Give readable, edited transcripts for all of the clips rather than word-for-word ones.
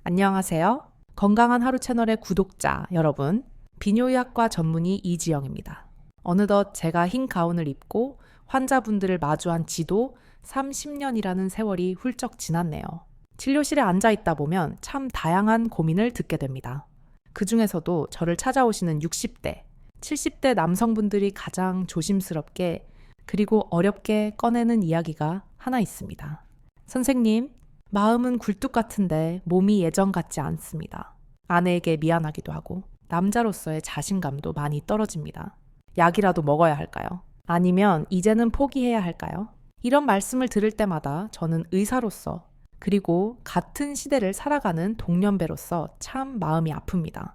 안녕하세요. 건강한 하루 채널의 구독자 여러분, 비뇨의학과 전문의 이지영입니다. 어느덧 제가 흰 가운을 입고 환자분들을 마주한 지도 30년이라는 세월이 훌쩍 지났네요. 진료실에 앉아 있다 보면 참 다양한 고민을 듣게 됩니다. 그 중에서도 저를 찾아오시는 60대, 70대 남성분들이 가장 조심스럽게 그리고 어렵게 꺼내는 이야기가 하나 있습니다. 선생님, 마음은 굴뚝 같은데 몸이 예전 같지 않습니다. 아내에게 미안하기도 하고 남자로서의 자신감도 많이 떨어집니다. 약이라도 먹어야 할까요? 아니면 이제는 포기해야 할까요? 이런 말씀을 들을 때마다 저는 의사로서 그리고 같은 시대를 살아가는 동년배로서 참 마음이 아픕니다.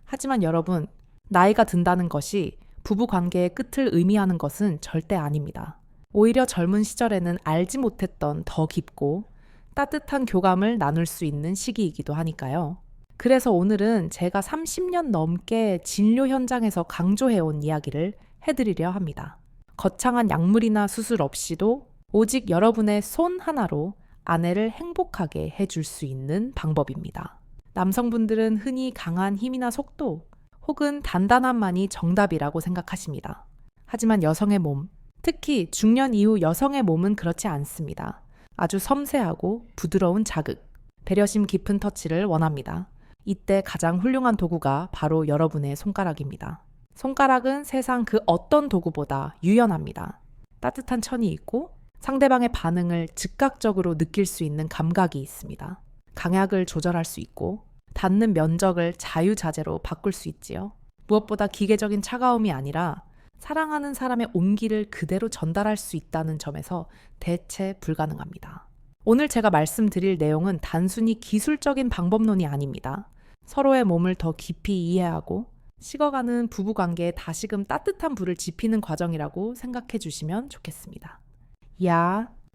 하지만 여러분, 나이가 든다는 것이 부부 관계의 끝을 의미하는 것은 절대 아닙니다. 오히려 젊은 시절에는 알지 못했던 더 깊고 따뜻한 교감을 나눌 수 있는 시기이기도 하니까요. 그래서 오늘은 제가 30년 넘게 진료 현장에서 강조해온 이야기를 해드리려 합니다. 거창한 약물이나 수술 없이도 오직 여러분의 손 하나로 아내를 행복하게 해줄 수 있는 방법입니다. 남성분들은 흔히 강한 힘이나 속도 혹은 단단함만이 정답이라고 생각하십니다. 하지만 여성의 몸, 특히 중년 이후 여성의 몸은 그렇지 않습니다. 아주 섬세하고 부드러운 자극, 배려심 깊은 터치를 원합니다. 이때 가장 훌륭한 도구가 바로 여러분의 손가락입니다. 손가락은 세상 그 어떤 도구보다 유연합니다. 따뜻한 천이 있고 상대방의 반응을 즉각적으로 느낄 수 있는 감각이 있습니다. 강약을 조절할 수 있고 닿는 면적을 자유자재로 바꿀 수 있지요. 무엇보다 기계적인 차가움이 아니라 사랑하는 사람의 온기를 그대로 전달할 수 있다는 점에서 대체 불가능합니다. 오늘 제가 말씀드릴 내용은 단순히 기술적인 방법론이 아닙니다. 서로의 몸을 더 깊이 이해하고 식어가는 부부관계에 다시금 따뜻한 불을 지피는 과정이라고 생각해 주시면 좋겠습니다.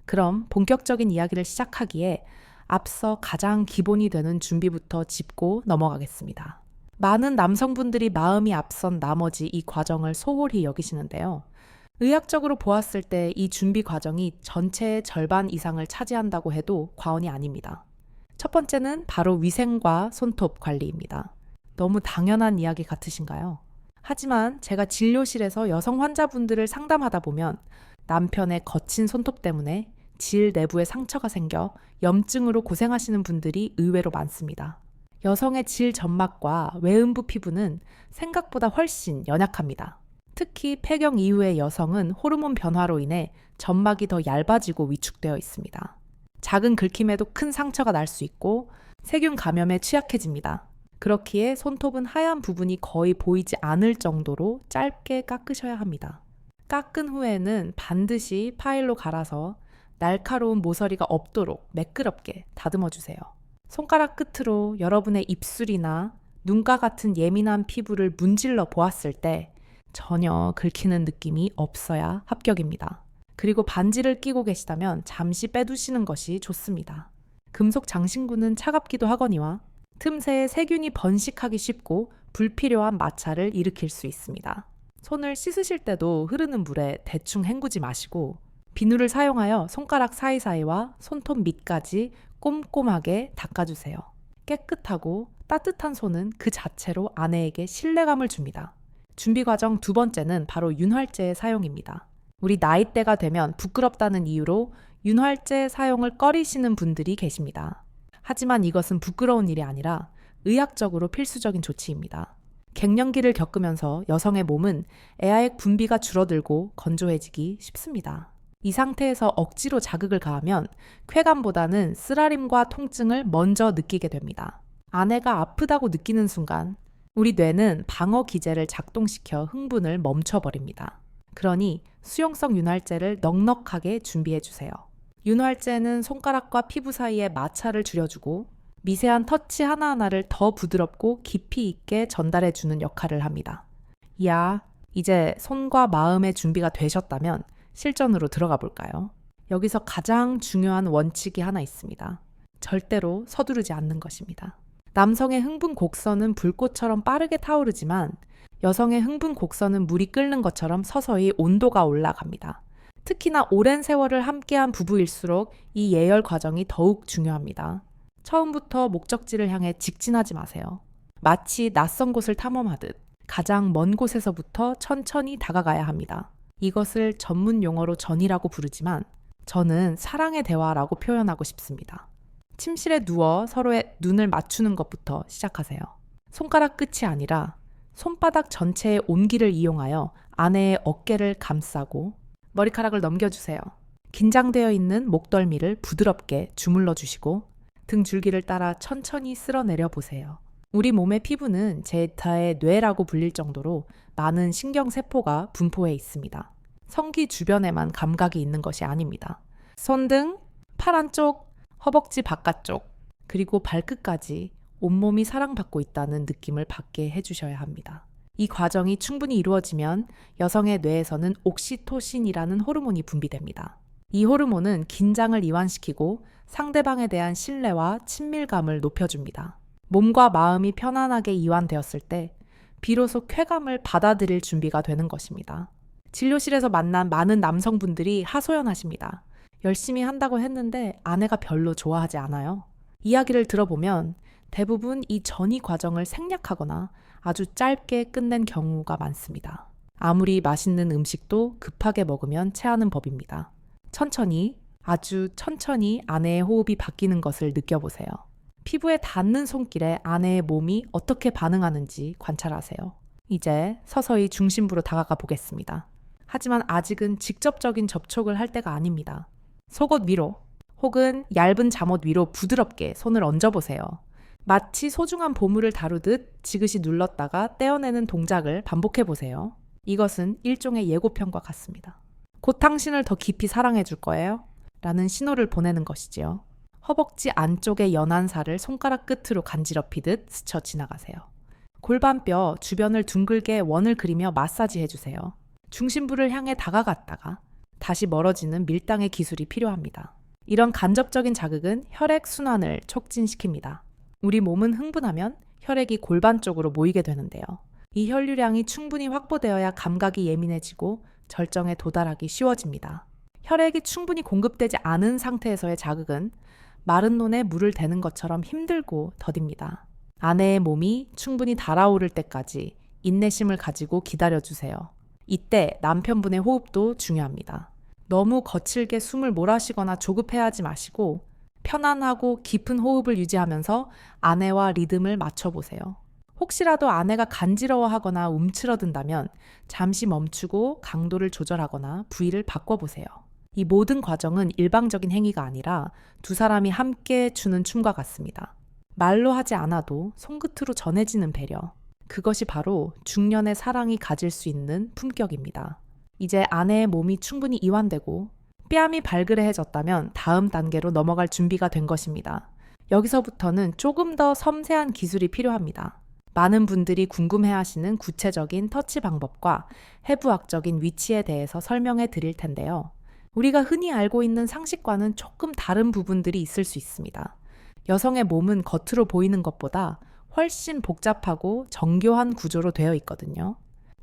그럼 본격적인 이야기를 시작하기에 앞서 가장 기본이 되는 준비부터 짚고 넘어가겠습니다. 많은 남성분들이 마음이 앞선 나머지 이 과정을 소홀히 여기시는데요. 의학적으로 보았을 때 이 준비 과정이 전체의 절반 이상을 차지한다고 해도 과언이 아닙니다. 첫 번째는 바로 위생과 손톱 관리입니다. 너무 당연한 이야기 같으신가요? 하지만 제가 진료실에서 여성 환자분들을 상담하다 보면 남편의 거친 손톱 때문에 질 내부에 상처가 생겨 염증으로 고생하시는 분들이 의외로 많습니다. 여성의 질 점막과 외음부 피부는 생각보다 훨씬 연약합니다. 특히 폐경 이후의 여성은 호르몬 변화로 인해 점막이 더 얇아지고 위축되어 있습니다. 작은 긁힘에도 큰 상처가 날 수 있고 세균 감염에 취약해집니다. 그렇기에 손톱은 하얀 부분이 거의 보이지 않을 정도로 짧게 깎으셔야 합니다. 깎은 후에는 반드시 파일로 갈아서 날카로운 모서리가 없도록 매끄럽게 다듬어 주세요. 손가락 끝으로 여러분의 입술이나 눈가 같은 예민한 피부를 문질러 보았을 때 전혀 긁히는 느낌이 없어야 합격입니다. 그리고 반지를 끼고 계시다면 잠시 빼두시는 것이 좋습니다. 금속 장신구는 차갑기도 하거니와 틈새에 세균이 번식하기 쉽고 불필요한 마찰을 일으킬 수 있습니다. 손을 씻으실 때도 흐르는 물에 대충 헹구지 마시고 비누를 사용하여 손가락 사이사이와 손톱 밑까지 꼼꼼하게 닦아주세요. 깨끗하고 따뜻한 손은 그 자체로 아내에게 신뢰감을 줍니다. 준비 과정 두 번째는 바로 윤활제의 사용입니다. 우리 나이대가 되면 부끄럽다는 이유로 윤활제 사용을 꺼리시는 분들이 계십니다. 하지만 이것은 부끄러운 일이 아니라 의학적으로 필수적인 조치입니다. 갱년기를 겪으면서 여성의 몸은 에아액 분비가 줄어들고 건조해지기 쉽습니다. 이 상태에서 억지로 자극을 가하면 쾌감보다는 쓰라림과 통증을 먼저 느끼게 됩니다. 아내가 아프다고 느끼는 순간 우리 뇌는 방어 기제를 작동시켜 흥분을 멈춰버립니다. 그러니 수용성 윤활제를 넉넉하게 준비해주세요. 윤활제는 손가락과 피부 사이의 마찰을 줄여주고 미세한 터치 하나하나를 더 부드럽고 깊이 있게 전달해주는 역할을 합니다. 이제 손과 마음의 준비가 되셨다면 실전으로 들어가 볼까요? 여기서 가장 중요한 원칙이 하나 있습니다. 절대로 서두르지 않는 것입니다. 남성의 흥분 곡선은 불꽃처럼 빠르게 타오르지만 여성의 흥분 곡선은 물이 끓는 것처럼 서서히 온도가 올라갑니다. 특히나 오랜 세월을 함께한 부부일수록 이 예열 과정이 더욱 중요합니다. 처음부터 목적지를 향해 직진하지 마세요. 마치 낯선 곳을 탐험하듯 가장 먼 곳에서부터 천천히 다가가야 합니다. 이것을 전문 용어로 전이라고 부르지만 저는 사랑의 대화라고 표현하고 싶습니다. 침실에 누워 서로의 눈을 맞추는 것부터 시작하세요. 손가락 끝이 아니라 손바닥 전체의 온기를 이용하여 아내의 어깨를 감싸고 머리카락을 넘겨주세요. 긴장되어 있는 목덜미를 부드럽게 주물러 주시고 등 줄기를 따라 천천히 쓸어내려 보세요. 우리 몸의 피부는 제타의 뇌라고 불릴 정도로 많은 신경세포가 분포해 있습니다. 성기 주변에만 감각이 있는 것이 아닙니다. 손등, 팔 안쪽, 허벅지 바깥쪽, 그리고 발끝까지 온몸이 사랑받고 있다는 느낌을 받게 해주셔야 합니다. 이 과정이 충분히 이루어지면 여성의 뇌에서는 옥시토신이라는 호르몬이 분비됩니다. 이 호르몬은 긴장을 이완시키고 상대방에 대한 신뢰와 친밀감을 높여줍니다. 몸과 마음이 편안하게 이완되었을 때 비로소 쾌감을 받아들일 준비가 되는 것입니다. 진료실에서 만난 많은 남성분들이 하소연하십니다. 열심히 한다고 했는데 아내가 별로 좋아하지 않아요. 이야기를 들어보면 대부분 이 전이 과정을 생략하거나 아주 짧게 끝낸 경우가 많습니다. 아무리 맛있는 음식도 급하게 먹으면 체하는 법입니다. 천천히, 아주 천천히 아내의 호흡이 바뀌는 것을 느껴보세요. 피부에 닿는 손길에 아내의 몸이 어떻게 반응하는지 관찰하세요. 이제 서서히 중심부로 다가가 보겠습니다. 하지만 아직은 직접적인 접촉을 할 때가 아닙니다. 속옷 위로 혹은 얇은 잠옷 위로 부드럽게 손을 얹어보세요. 마치 소중한 보물을 다루듯 지그시 눌렀다가 떼어내는 동작을 반복해보세요. 이것은 일종의 예고편과 같습니다. 곧 당신을 더 깊이 사랑해 줄 거예요. 라는 신호를 보내는 것이지요. 허벅지 안쪽의 연한 살을 손가락 끝으로 간지럽히듯 스쳐 지나가세요. 골반뼈 주변을 둥글게 원을 그리며 마사지 해주세요. 중심부를 향해 다가갔다가 다시 멀어지는 밀당의 기술이 필요합니다. 이런 간접적인 자극은 혈액 순환을 촉진시킵니다. 우리 몸은 흥분하면 혈액이 골반 쪽으로 모이게 되는데요. 이 혈류량이 충분히 확보되어야 감각이 예민해지고 절정에 도달하기 쉬워집니다. 혈액이 충분히 공급되지 않은 상태에서의 자극은 마른 논에 물을 대는 것처럼 힘들고 더딥니다. 아내의 몸이 충분히 달아오를 때까지 인내심을 가지고 기다려주세요. 이때 남편분의 호흡도 중요합니다. 너무 거칠게 숨을 몰아쉬거나 조급해하지 마시고 편안하고 깊은 호흡을 유지하면서 아내와 리듬을 맞춰보세요. 혹시라도 아내가 간지러워하거나 움츠러든다면 잠시 멈추고 강도를 조절하거나 부위를 바꿔보세요. 이 모든 과정은 일방적인 행위가 아니라 두 사람이 함께 추는 춤과 같습니다. 말로 하지 않아도 손끝으로 전해지는 배려. 그것이 바로 중년의 사랑이 가질 수 있는 품격입니다. 이제 아내의 몸이 충분히 이완되고 뺨이 발그레해졌다면 다음 단계로 넘어갈 준비가 된 것입니다. 여기서부터는 조금 더 섬세한 기술이 필요합니다. 많은 분들이 궁금해하시는 구체적인 터치 방법과 해부학적인 위치에 대해서 설명해 드릴 텐데요. 우리가 흔히 알고 있는 상식과는 조금 다른 부분들이 있을 수 있습니다. 여성의 몸은 겉으로 보이는 것보다 훨씬 복잡하고 정교한 구조로 되어 있거든요.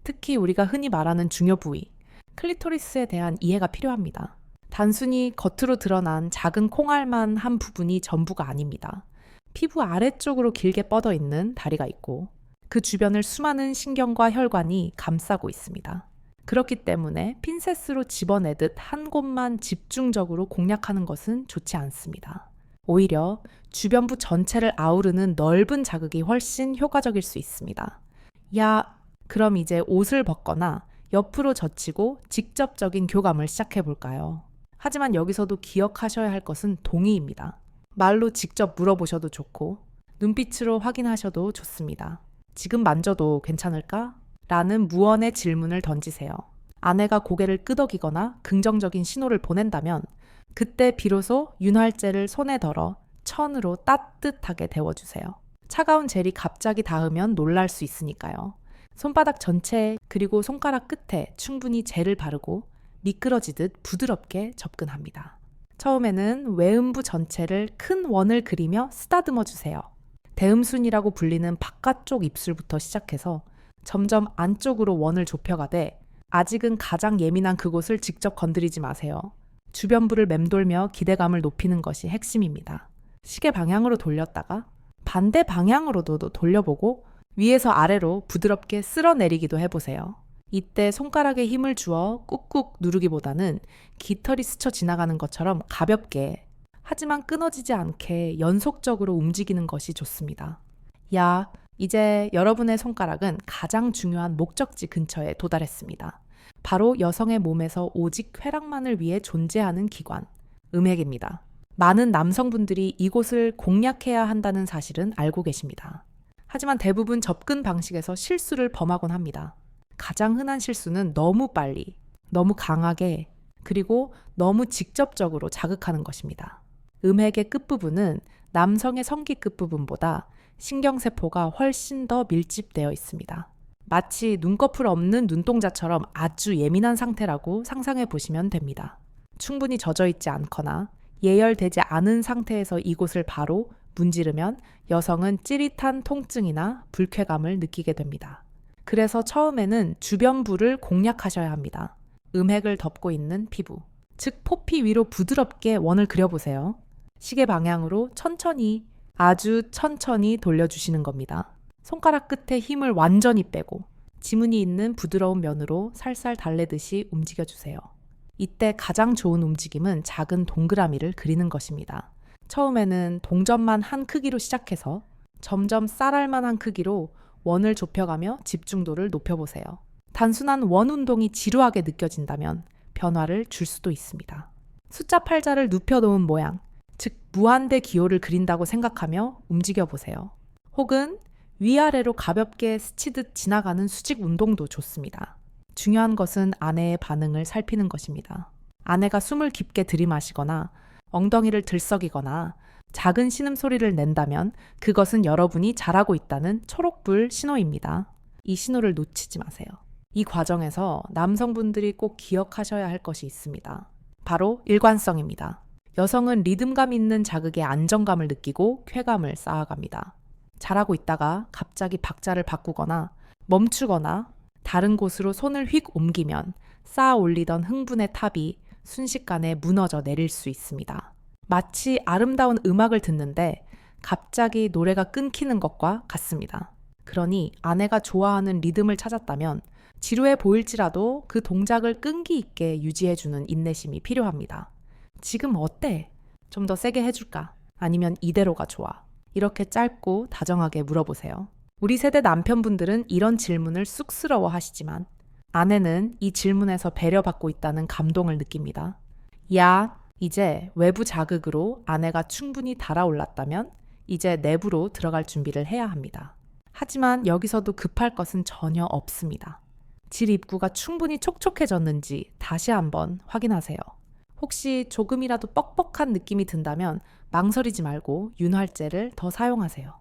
특히 우리가 흔히 말하는 중요 부위, 클리토리스에 대한 이해가 필요합니다. 단순히 겉으로 드러난 작은 콩알만 한 부분이 전부가 아닙니다. 피부 아래쪽으로 길게 뻗어 있는 다리가 있고 그 주변을 수많은 신경과 혈관이 감싸고 있습니다. 그렇기 때문에 핀셋으로 집어내듯 한 곳만 집중적으로 공략하는 것은 좋지 않습니다. 오히려 주변부 전체를 아우르는 넓은 자극이 훨씬 효과적일 수 있습니다. 그럼 이제 옷을 벗거나 옆으로 젖히고 직접적인 교감을 시작해 볼까요? 하지만 여기서도 기억하셔야 할 것은 동의입니다. 말로 직접 물어보셔도 좋고 눈빛으로 확인하셔도 좋습니다. 지금 만져도 괜찮을까? 라는 무언의 질문을 던지세요. 아내가 고개를 끄덕이거나 긍정적인 신호를 보낸다면 그때 비로소 윤활제를 손에 덜어 천으로 따뜻하게 데워주세요. 차가운 젤이 갑자기 닿으면 놀랄 수 있으니까요. 손바닥 전체에 그리고 손가락 끝에 충분히 젤을 바르고 미끄러지듯 부드럽게 접근합니다. 처음에는 외음부 전체를 큰 원을 그리며 쓰다듬어 주세요. 대음순이라고 불리는 바깥쪽 입술부터 시작해서 점점 안쪽으로 원을 좁혀가되 아직은 가장 예민한 그곳을 직접 건드리지 마세요. 주변부를 맴돌며 기대감을 높이는 것이 핵심입니다. 시계 방향으로 돌렸다가 반대 방향으로도 돌려보고 위에서 아래로 부드럽게 쓸어내리기도 해보세요. 이때 손가락에 힘을 주어 꾹꾹 누르기보다는 깃털이 스쳐 지나가는 것처럼 가볍게 하지만 끊어지지 않게 연속적으로 움직이는 것이 좋습니다. 야, 이제 여러분의 손가락은 가장 중요한 목적지 근처에 도달했습니다. 바로 여성의 몸에서 오직 쾌락만을 위해 존재하는 기관, 음핵입니다. 많은 남성분들이 이곳을 공략해야 한다는 사실은 알고 계십니다. 하지만 대부분 접근 방식에서 실수를 범하곤 합니다. 가장 흔한 실수는 너무 빨리, 너무 강하게, 그리고 너무 직접적으로 자극하는 것입니다. 음핵의 끝부분은 남성의 성기 끝부분보다 신경세포가 훨씬 더 밀집되어 있습니다. 마치 눈꺼풀 없는 눈동자처럼 아주 예민한 상태라고 상상해 보시면 됩니다. 충분히 젖어 있지 않거나 예열되지 않은 상태에서 이곳을 바로 문지르면 여성은 찌릿한 통증이나 불쾌감을 느끼게 됩니다. 그래서 처음에는 주변부를 공략하셔야 합니다. 음핵을 덮고 있는 피부, 즉 포피 위로 부드럽게 원을 그려보세요. 시계 방향으로 천천히, 아주 천천히 돌려주시는 겁니다. 손가락 끝에 힘을 완전히 빼고 지문이 있는 부드러운 면으로 살살 달래듯이 움직여주세요. 이때 가장 좋은 움직임은 작은 동그라미를 그리는 것입니다. 처음에는 동전만 한 크기로 시작해서 점점 쌀알만한 크기로 원을 좁혀가며 집중도를 높여보세요. 단순한 원 운동이 지루하게 느껴진다면 변화를 줄 수도 있습니다. 숫자 8자를 눕혀놓은 모양, 즉 무한대 기호를 그린다고 생각하며 움직여보세요. 혹은 위아래로 가볍게 스치듯 지나가는 수직 운동도 좋습니다. 중요한 것은 아내의 반응을 살피는 것입니다. 아내가 숨을 깊게 들이마시거나 엉덩이를 들썩이거나 작은 신음소리를 낸다면 그것은 여러분이 잘하고 있다는 초록불 신호입니다. 이 신호를 놓치지 마세요. 이 과정에서 남성분들이 꼭 기억하셔야 할 것이 있습니다. 바로 일관성입니다. 여성은 리듬감 있는 자극에 안정감을 느끼고 쾌감을 쌓아갑니다. 잘하고 있다가 갑자기 박자를 바꾸거나 멈추거나 다른 곳으로 손을 휙 옮기면 쌓아 올리던 흥분의 탑이 순식간에 무너져 내릴 수 있습니다. 마치 아름다운 음악을 듣는데 갑자기 노래가 끊기는 것과 같습니다. 그러니 아내가 좋아하는 리듬을 찾았다면 지루해 보일지라도 그 동작을 끈기 있게 유지해주는 인내심이 필요합니다. 지금 어때? 좀 더 세게 해줄까? 아니면 이대로가 좋아? 이렇게 짧고 다정하게 물어보세요. 우리 세대 남편분들은 이런 질문을 쑥스러워 하시지만 아내는 이 질문에서 배려받고 있다는 감동을 느낍니다. 야, 이제 외부 자극으로 아내가 충분히 달아올랐다면 이제 내부로 들어갈 준비를 해야 합니다. 하지만 여기서도 급할 것은 전혀 없습니다. 질 입구가 충분히 촉촉해졌는지 다시 한번 확인하세요. 혹시 조금이라도 뻑뻑한 느낌이 든다면 망설이지 말고 윤활제를 더 사용하세요.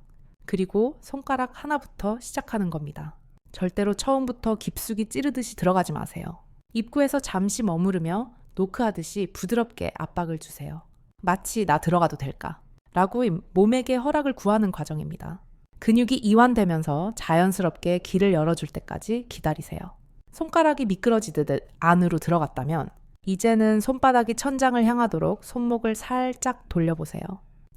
그리고 손가락 하나부터 시작하는 겁니다. 절대로 처음부터 깊숙이 찌르듯이 들어가지 마세요. 입구에서 잠시 머무르며 노크하듯이 부드럽게 압박을 주세요. 마치 나 들어가도 될까? 라고 몸에게 허락을 구하는 과정입니다. 근육이 이완되면서 자연스럽게 길을 열어줄 때까지 기다리세요. 손가락이 미끄러지듯 안으로 들어갔다면 이제는 손바닥이 천장을 향하도록 손목을 살짝 돌려보세요.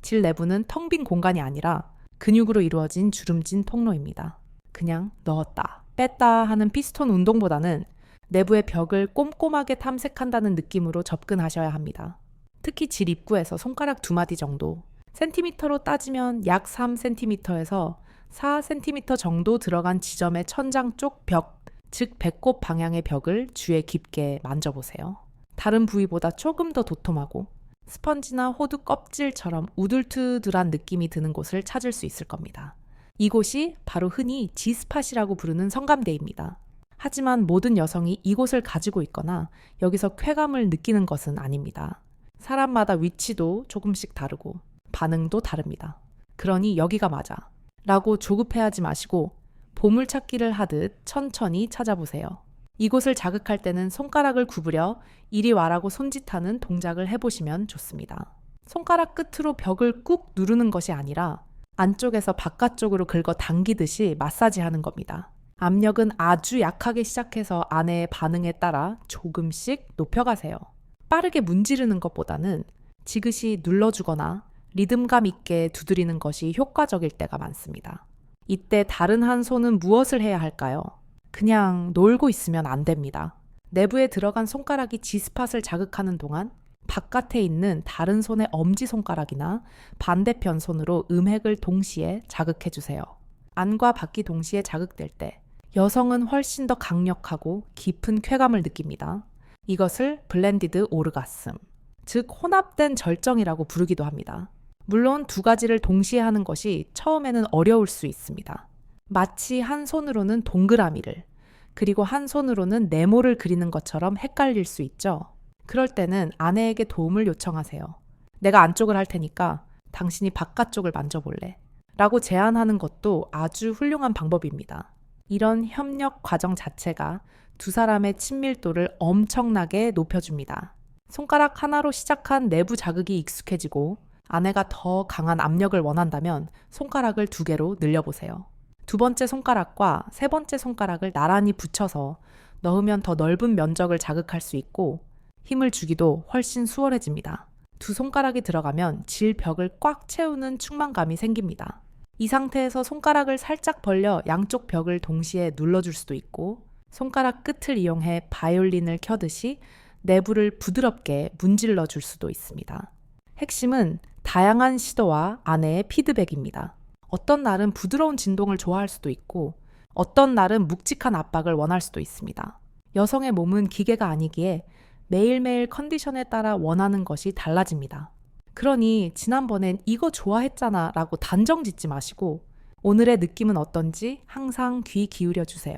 질 내부는 텅 빈 공간이 아니라 근육으로 이루어진 주름진 통로입니다. 그냥 넣었다, 뺐다 하는 피스톤 운동보다는 내부의 벽을 꼼꼼하게 탐색한다는 느낌으로 접근하셔야 합니다. 특히 질 입구에서 손가락 2마디 정도, 센티미터로 따지면 약 3cm에서 4cm 정도 들어간 지점의 천장 쪽 벽, 즉 배꼽 방향의 벽을 주에 깊게 만져보세요. 다른 부위보다 조금 더 도톰하고 스펀지나 호두 껍질처럼 우둘투둘한 느낌이 드는 곳을 찾을 수 있을 겁니다. 이곳이 바로 흔히 G스팟이라고 부르는 성감대입니다. 하지만 모든 여성이 이곳을 가지고 있거나 여기서 쾌감을 느끼는 것은 아닙니다. 사람마다 위치도 조금씩 다르고 반응도 다릅니다. 그러니 여기가 맞아 라고 조급해하지 마시고 보물찾기를 하듯 천천히 찾아보세요. 이곳을 자극할 때는 손가락을 구부려 이리 와라고 손짓하는 동작을 해보시면 좋습니다. 손가락 끝으로 벽을 꾹 누르는 것이 아니라 안쪽에서 바깥쪽으로 긁어 당기듯이 마사지하는 겁니다. 압력은 아주 약하게 시작해서 아내의 반응에 따라 조금씩 높여가세요. 빠르게 문지르는 것보다는 지그시 눌러주거나 리듬감 있게 두드리는 것이 효과적일 때가 많습니다. 이때 다른 한 손은 무엇을 해야 할까요? 그냥 놀고 있으면 안 됩니다. 내부에 들어간 손가락이 G스팟을 자극하는 동안 바깥에 있는 다른 손의 엄지손가락이나 반대편 손으로 음핵을 동시에 자극해주세요. 안과 밖이 동시에 자극될 때 여성은 훨씬 더 강력하고 깊은 쾌감을 느낍니다. 이것을 블렌디드 오르가슴, 즉 혼합된 절정이라고 부르기도 합니다. 물론 두 가지를 동시에 하는 것이 처음에는 어려울 수 있습니다. 마치 한 손으로는 동그라미를, 그리고 한 손으로는 네모를 그리는 것처럼 헷갈릴 수 있죠. 그럴 때는 아내에게 도움을 요청하세요. 내가 안쪽을 할 테니까 당신이 바깥쪽을 만져볼래? 라고 제안하는 것도 아주 훌륭한 방법입니다. 이런 협력 과정 자체가 두 사람의 친밀도를 엄청나게 높여줍니다. 손가락 하나로 시작한 내부 자극이 익숙해지고 아내가 더 강한 압력을 원한다면 손가락을 2개로 늘려보세요. 두 번째 손가락과 세 번째 손가락을 나란히 붙여서 넣으면 더 넓은 면적을 자극할 수 있고 힘을 주기도 훨씬 수월해집니다. 두 손가락이 들어가면 질벽을 꽉 채우는 충만감이 생깁니다. 이 상태에서 손가락을 살짝 벌려 양쪽 벽을 동시에 눌러줄 수도 있고 손가락 끝을 이용해 바이올린을 켜듯이 내부를 부드럽게 문질러 줄 수도 있습니다. 핵심은 다양한 시도와 아내의 피드백입니다. 어떤 날은 부드러운 진동을 좋아할 수도 있고 어떤 날은 묵직한 압박을 원할 수도 있습니다. 여성의 몸은 기계가 아니기에 매일매일 컨디션에 따라 원하는 것이 달라집니다. 그러니 지난번엔 이거 좋아했잖아 라고 단정 짓지 마시고 오늘의 느낌은 어떤지 항상 귀 기울여 주세요.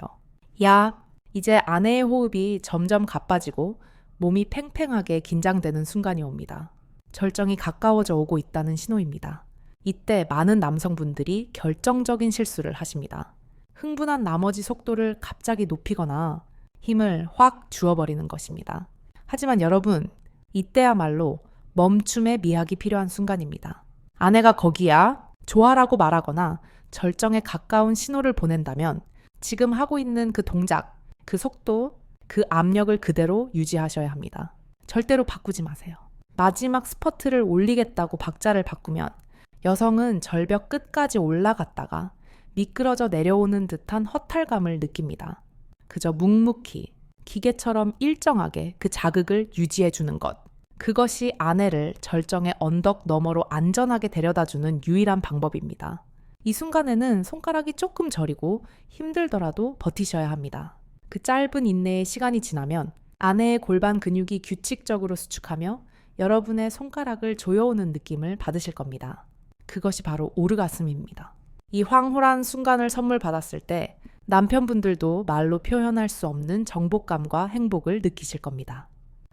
야, 이제 아내의 호흡이 점점 가빠지고 몸이 팽팽하게 긴장되는 순간이 옵니다. 절정이 가까워져 오고 있다는 신호입니다. 이때 많은 남성분들이 결정적인 실수를 하십니다. 흥분한 나머지 속도를 갑자기 높이거나 힘을 확 주어버리는 것입니다. 하지만 여러분, 이때야말로 멈춤의 미학이 필요한 순간입니다. 아내가 거기야, 좋아라고 말하거나 절정에 가까운 신호를 보낸다면 지금 하고 있는 그 동작, 그 속도, 그 압력을 그대로 유지하셔야 합니다. 절대로 바꾸지 마세요. 마지막 스퍼트를 올리겠다고 박자를 바꾸면 여성은 절벽 끝까지 올라갔다가 미끄러져 내려오는 듯한 허탈감을 느낍니다. 그저 묵묵히 기계처럼 일정하게 그 자극을 유지해 주는 것. 그것이 아내를 절정의 언덕 너머로 안전하게 데려다주는 유일한 방법입니다. 이 순간에는 손가락이 조금 저리고 힘들더라도 버티셔야 합니다. 그 짧은 인내의 시간이 지나면 아내의 골반 근육이 규칙적으로 수축하며 여러분의 손가락을 조여오는 느낌을 받으실 겁니다. 그것이 바로 오르가슴입니다. 이 황홀한 순간을 선물 받았을 때 남편분들도 말로 표현할 수 없는 정복감과 행복을 느끼실 겁니다.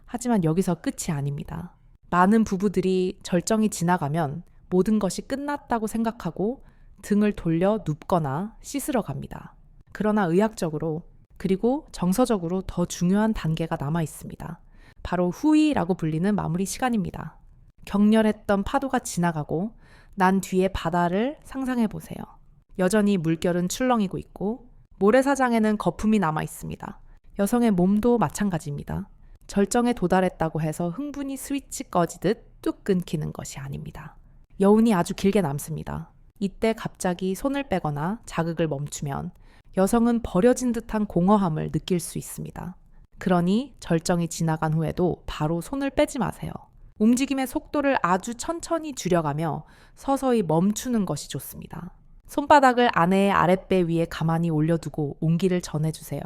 하지만 여기서 끝이 아닙니다. 많은 부부들이 절정이 지나가면 모든 것이 끝났다고 생각하고 등을 돌려 눕거나 씻으러 갑니다. 그러나 의학적으로 그리고 정서적으로 더 중요한 단계가 남아 있습니다. 바로 후위라고 불리는 마무리 시간입니다. 격렬했던 파도가 지나가고 난 뒤에 바다를 상상해 보세요. 여전히 물결은 출렁이고 있고 모래사장에는 거품이 남아 있습니다. 여성의 몸도 마찬가지입니다. 절정에 도달했다고 해서 흥분이 스위치 꺼지듯 뚝 끊기는 것이 아닙니다. 여운이 아주 길게 남습니다. 이때 갑자기 손을 빼거나 자극을 멈추면 여성은 버려진 듯한 공허함을 느낄 수 있습니다. 그러니 절정이 지나간 후에도 바로 손을 빼지 마세요. 움직임의 속도를 아주 천천히 줄여가며 서서히 멈추는 것이 좋습니다. 손바닥을 아내의 아랫배 위에 가만히 올려두고 온기를 전해주세요.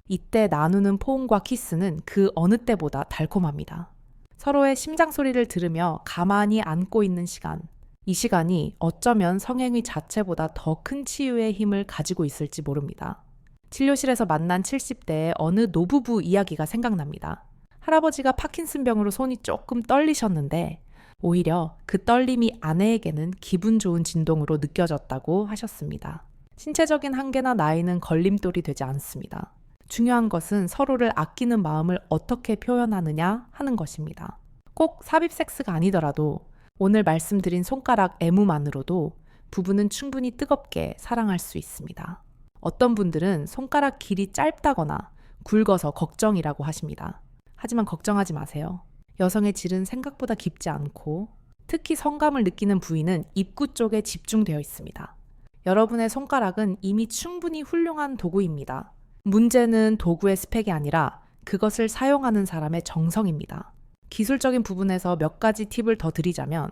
이때 나누는 포옹과 키스는 그 어느 때보다 달콤합니다. 서로의 심장 소리를 들으며 가만히 안고 있는 시간. 이 시간이 어쩌면 성행위 자체보다 더 큰 치유의 힘을 가지고 있을지 모릅니다. 진료실에서 만난 70대의 어느 노부부 이야기가 생각납니다. 할아버지가 파킨슨병으로 손이 조금 떨리셨는데 오히려 그 떨림이 아내에게는 기분 좋은 진동으로 느껴졌다고 하셨습니다. 신체적인 한계나 나이는 걸림돌이 되지 않습니다. 중요한 것은 서로를 아끼는 마음을 어떻게 표현하느냐 하는 것입니다. 꼭 삽입 섹스가 아니더라도 오늘 말씀드린 손가락 애무만으로도 부부는 충분히 뜨겁게 사랑할 수 있습니다. 어떤 분들은 손가락 길이 짧다거나 굵어서 걱정이라고 하십니다. 하지만 걱정하지 마세요. 여성의 질은 생각보다 깊지 않고 특히 성감을 느끼는 부위는 입구 쪽에 집중되어 있습니다. 여러분의 손가락은 이미 충분히 훌륭한 도구입니다. 문제는 도구의 스펙이 아니라 그것을 사용하는 사람의 정성입니다. 기술적인 부분에서 몇 가지 팁을 더 드리자면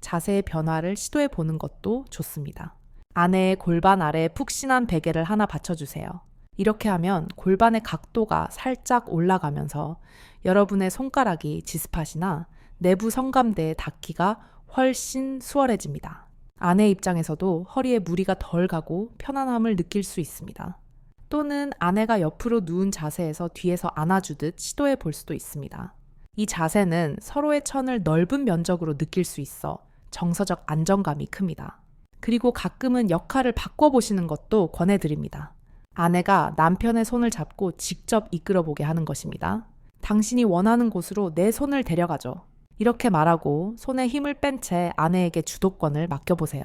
자세의 변화를 시도해 보는 것도 좋습니다. 아내의 골반 아래에 푹신한 베개를 하나 받쳐주세요. 이렇게 하면 골반의 각도가 살짝 올라가면서 여러분의 손가락이 지스팟이나 내부 성감대에 닿기가 훨씬 수월해집니다. 아내 입장에서도 허리에 무리가 덜 가고 편안함을 느낄 수 있습니다. 또는 아내가 옆으로 누운 자세에서 뒤에서 안아주듯 시도해 볼 수도 있습니다. 이 자세는 서로의 천을 넓은 면적으로 느낄 수 있어 정서적 안정감이 큽니다. 그리고 가끔은 역할을 바꿔보시는 것도 권해드립니다. 아내가 남편의 손을 잡고 직접 이끌어보게 하는 것입니다. 당신이 원하는 곳으로 내 손을 데려가죠. 이렇게 말하고 손에 힘을 뺀 채 아내에게 주도권을 맡겨보세요.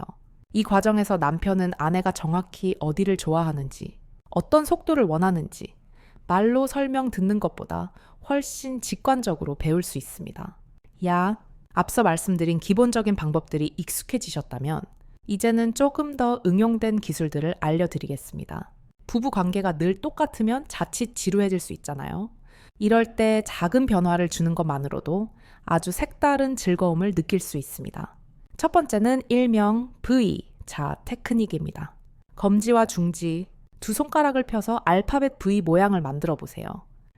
이 과정에서 남편은 아내가 정확히 어디를 좋아하는지, 어떤 속도를 원하는지 말로 설명 듣는 것보다 훨씬 직관적으로 배울 수 있습니다. 앞서 말씀드린 기본적인 방법들이 익숙해지셨다면 이제는 조금 더 응용된 기술들을 알려드리겠습니다. 부부 관계가 늘 똑같으면 자칫 지루해질 수 있잖아요. 이럴 때 작은 변화를 주는 것만으로도 아주 색다른 즐거움을 느낄 수 있습니다. 첫 번째는 일명 V, 테크닉입니다. 검지와 중지, 두 손가락을 펴서 알파벳 V 모양을 만들어 보세요.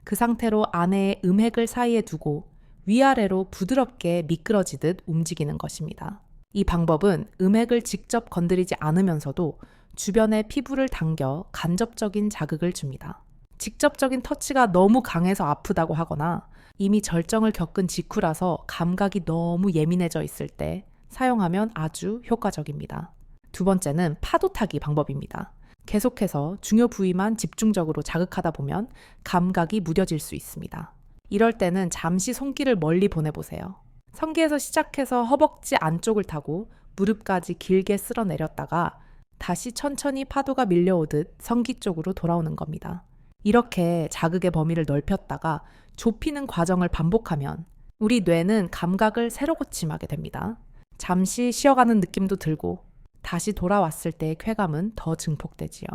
그 상태로 아내의 음핵을 사이에 두고 위아래로 부드럽게 미끄러지듯 움직이는 것입니다. 이 방법은 음핵을 직접 건드리지 않으면서도 주변의 피부를 당겨 간접적인 자극을 줍니다. 직접적인 터치가 너무 강해서 아프다고 하거나 이미 절정을 겪은 직후라서 감각이 너무 예민해져 있을 때 사용하면 아주 효과적입니다. 두 번째는 파도 타기 방법입니다. 계속해서 중요 부위만 집중적으로 자극하다 보면 감각이 무뎌질 수 있습니다. 이럴 때는 잠시 손길을 멀리 보내보세요. 성기에서 시작해서 허벅지 안쪽을 타고 무릎까지 길게 쓸어내렸다가 다시 천천히 파도가 밀려오듯 성기 쪽으로 돌아오는 겁니다. 이렇게 자극의 범위를 넓혔다가 좁히는 과정을 반복하면 우리 뇌는 감각을 새로 고침하게 됩니다. 잠시 쉬어가는 느낌도 들고 다시 돌아왔을 때의 쾌감은 더 증폭되지요.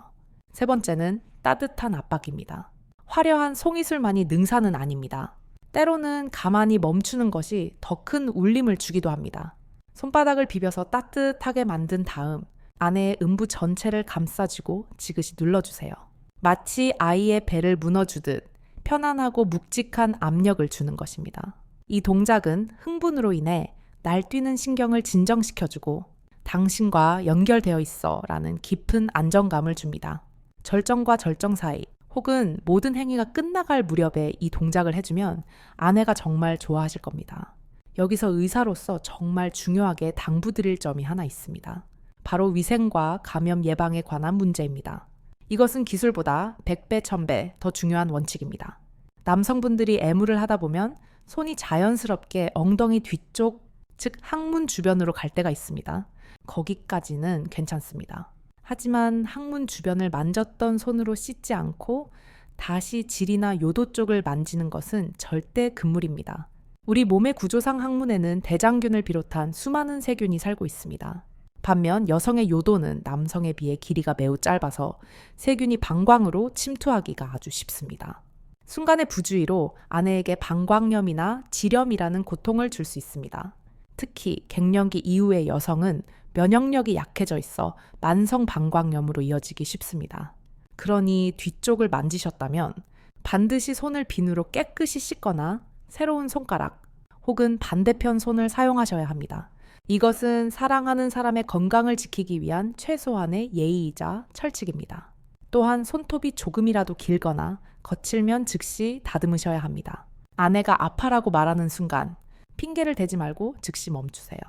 세 번째는 따뜻한 압박입니다. 화려한 송이술만이 능사는 아닙니다. 때로는 가만히 멈추는 것이 더 큰 울림을 주기도 합니다. 손바닥을 비벼서 따뜻하게 만든 다음 아내의 음부 전체를 감싸주고 지그시 눌러주세요. 마치 아이의 배를 문어주듯 편안하고 묵직한 압력을 주는 것입니다. 이 동작은 흥분으로 인해 날뛰는 신경을 진정시켜주고 당신과 연결되어 있어 라는 깊은 안정감을 줍니다. 절정과 절정 사이 혹은 모든 행위가 끝나갈 무렵에 이 동작을 해주면 아내가 정말 좋아하실 겁니다. 여기서 의사로서 정말 중요하게 당부드릴 점이 하나 있습니다. 바로 위생과 감염 예방에 관한 문제입니다. 이것은 기술보다 100배, 1000배 더 중요한 원칙입니다. 남성분들이 애무를 하다 보면 손이 자연스럽게 엉덩이 뒤쪽, 즉 항문 주변으로 갈 때가 있습니다. 거기까지는 괜찮습니다. 하지만 항문 주변을 만졌던 손으로 씻지 않고 다시 질이나 요도 쪽을 만지는 것은 절대 금물입니다. 우리 몸의 구조상 항문에는 대장균을 비롯한 수많은 세균이 살고 있습니다. 반면 여성의 요도는 남성에 비해 길이가 매우 짧아서 세균이 방광으로 침투하기가 아주 쉽습니다. 순간의 부주의로 아내에게 방광염이나 지렴이라는 고통을 줄 수 있습니다. 특히 갱년기 이후의 여성은 면역력이 약해져 있어 만성 방광염으로 이어지기 쉽습니다. 그러니 뒤쪽을 만지셨다면 반드시 손을 비누로 깨끗이 씻거나 새로운 손가락 혹은 반대편 손을 사용하셔야 합니다. 이것은 사랑하는 사람의 건강을 지키기 위한 최소한의 예의이자 철칙입니다. 또한 손톱이 조금이라도 길거나 거칠면 즉시 다듬으셔야 합니다. 아내가 아파라고 말하는 순간 핑계를 대지 말고 즉시 멈추세요.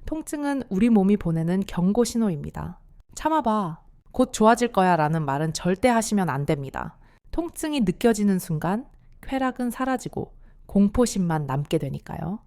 통증은 우리 몸이 보내는 경고 신호입니다. 참아봐. 곧 좋아질 거야 라는 말은 절대 하시면 안 됩니다. 통증이 느껴지는 순간 쾌락은 사라지고 공포심만 남게 되니까요.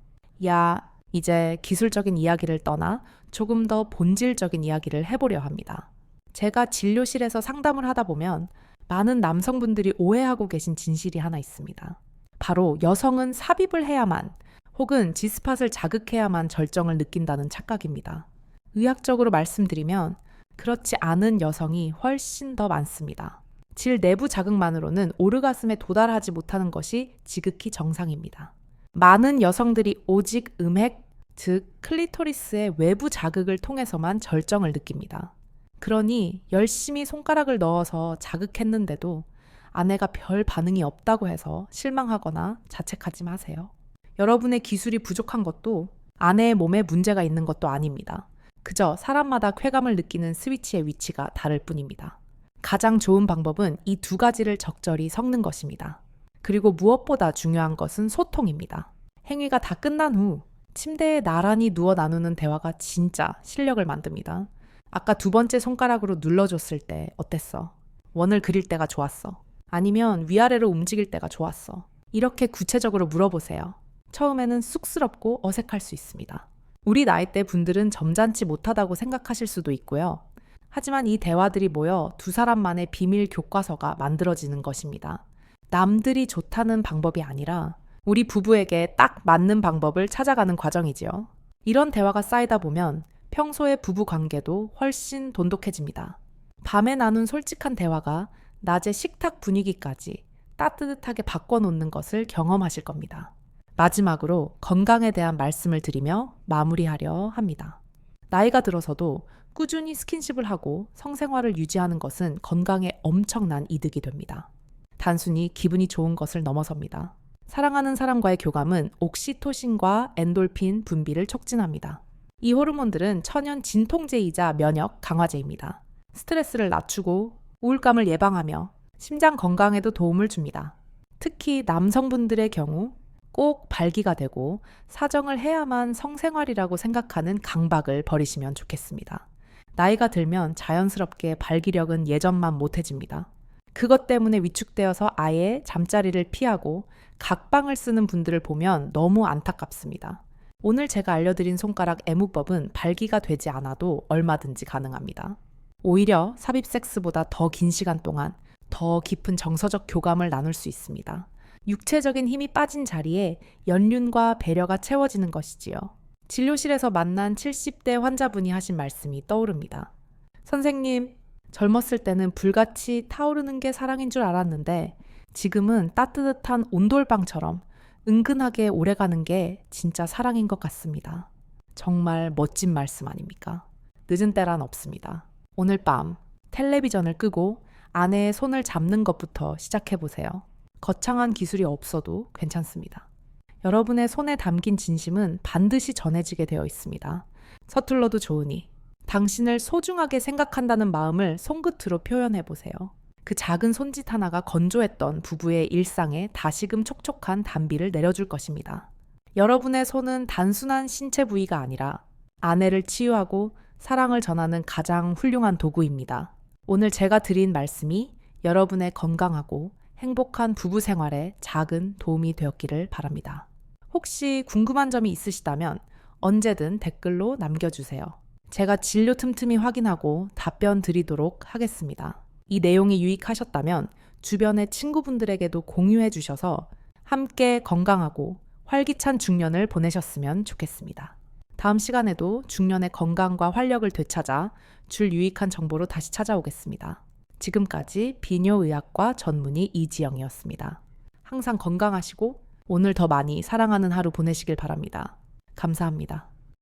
이제 기술적인 이야기를 떠나 조금 더 본질적인 이야기를 해보려 합니다. 제가 진료실에서 상담을 하다 보면 많은 남성분들이 오해하고 계신 진실이 하나 있습니다. 바로 여성은 삽입을 해야만 혹은 G스팟을 자극해야만 절정을 느낀다는 착각입니다. 의학적으로 말씀드리면 그렇지 않은 여성이 훨씬 더 많습니다. 질 내부 자극만으로는 오르가슴에 도달하지 못하는 것이 지극히 정상입니다. 많은 여성들이 오직 음핵, 즉 클리토리스의 외부 자극을 통해서만 절정을 느낍니다. 그러니 열심히 손가락을 넣어서 자극했는데도 아내가 별 반응이 없다고 해서 실망하거나 자책하지 마세요. 여러분의 기술이 부족한 것도 아내의 몸에 문제가 있는 것도 아닙니다. 그저 사람마다 쾌감을 느끼는 스위치의 위치가 다를 뿐입니다. 가장 좋은 방법은 이 두 가지를 적절히 섞는 것입니다. 그리고 무엇보다 중요한 것은 소통입니다. 행위가 다 끝난 후 침대에 나란히 누워 나누는 대화가 진짜 실력을 만듭니다. 아까 두 번째 손가락으로 눌러줬을 때 어땠어? 원을 그릴 때가 좋았어. 아니면 위아래로 움직일 때가 좋았어. 이렇게 구체적으로 물어보세요. 처음에는 쑥스럽고 어색할 수 있습니다. 우리 나이대 분들은 점잖지 못하다고 생각하실 수도 있고요. 하지만 이 대화들이 모여 두 사람만의 비밀 교과서가 만들어지는 것입니다. 남들이 좋다는 방법이 아니라 우리 부부에게 딱 맞는 방법을 찾아가는 과정이지요. 이런 대화가 쌓이다 보면 평소의 부부 관계도 훨씬 돈독해집니다. 밤에 나눈 솔직한 대화가 낮의 식탁 분위기까지 따뜻하게 바꿔놓는 것을 경험하실 겁니다. 마지막으로 건강에 대한 말씀을 드리며 마무리하려 합니다. 나이가 들어서도 꾸준히 스킨십을 하고 성생활을 유지하는 것은 건강에 엄청난 이득이 됩니다. 단순히 기분이 좋은 것을 넘어섭니다. 사랑하는 사람과의 교감은 옥시토신과 엔돌핀 분비를 촉진합니다. 이 호르몬들은 천연 진통제이자 면역 강화제입니다. 스트레스를 낮추고 우울감을 예방하며 심장 건강에도 도움을 줍니다. 특히 남성분들의 경우 꼭 발기가 되고 사정을 해야만 성생활이라고 생각하는 강박을 버리시면 좋겠습니다. 나이가 들면 자연스럽게 발기력은 예전만 못해집니다. 그것 때문에 위축되어서 아예 잠자리를 피하고 각방을 쓰는 분들을 보면 너무 안타깝습니다. 오늘 제가 알려드린 손가락 애무법은 발기가 되지 않아도 얼마든지 가능합니다. 오히려 삽입 섹스보다 더 긴 시간 동안 더 깊은 정서적 교감을 나눌 수 있습니다. 육체적인 힘이 빠진 자리에 연륜과 배려가 채워지는 것이지요. 진료실에서 만난 70대 환자분이 하신 말씀이 떠오릅니다. 선생님, 젊었을 때는 불같이 타오르는 게 사랑인 줄 알았는데 지금은 따뜻한 온돌방처럼 은근하게 오래가는 게 진짜 사랑인 것 같습니다. 정말 멋진 말씀 아닙니까? 늦은 때란 없습니다. 오늘 밤 텔레비전을 끄고 아내의 손을 잡는 것부터 시작해보세요. 거창한 기술이 없어도 괜찮습니다. 여러분의 손에 담긴 진심은 반드시 전해지게 되어 있습니다. 서툴러도 좋으니 당신을 소중하게 생각한다는 마음을 손끝으로 표현해보세요. 그 작은 손짓 하나가 건조했던 부부의 일상에 다시금 촉촉한 단비를 내려줄 것입니다. 여러분의 손은 단순한 신체 부위가 아니라 아내를 치유하고 사랑을 전하는 가장 훌륭한 도구입니다. 오늘 제가 드린 말씀이 여러분의 건강하고 행복한 부부 생활에 작은 도움이 되었기를 바랍니다. 혹시 궁금한 점이 있으시다면 언제든 댓글로 남겨주세요. 제가 진료 틈틈이 확인하고 답변 드리도록 하겠습니다. 이 내용이 유익하셨다면 주변의 친구분들에게도 공유해 주셔서 함께 건강하고 활기찬 중년을 보내셨으면 좋겠습니다. 다음 시간에도 중년의 건강과 활력을 되찾아 줄 유익한 정보로 다시 찾아오겠습니다. 지금까지 비뇨의학과 전문의 이지영이었습니다. 항상 건강하시고 오늘 더 많이 사랑하는 하루 보내시길 바랍니다. 감사합니다.